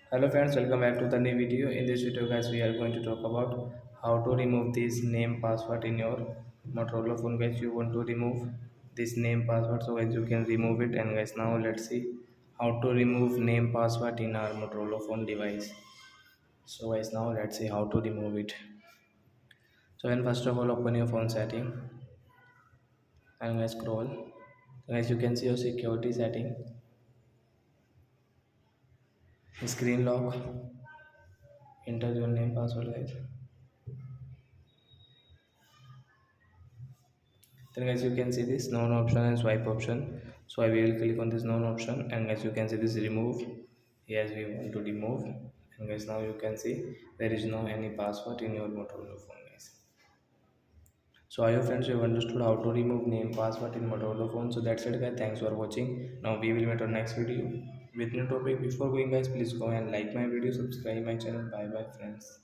Hello friends, welcome back to the new video. In this video guys, we are going to talk about how to remove this name password in your Motorola phone. Guys, you want to remove this name password, so guys you can remove it. And guys, now let's see how to remove name password in our Motorola phone device. So guys, now let's see how to remove it. So when first of all open your phone setting and guys scroll. Guys, you can see your security setting, screen lock, enter your name password guys. Then guys you can see this none option and swipe option, so I will click on this none option, and guys you can see this remove. Yes, we want to remove. And guys now you can see there is no any password in your Motorola phone guys. So I hope friends you have understood how to remove name password in Motorola phone. So that's it guys, thanks for watching. Now we will meet on next video with new topic. Before going guys, please go and like my video, subscribe my channel. Bye bye friends.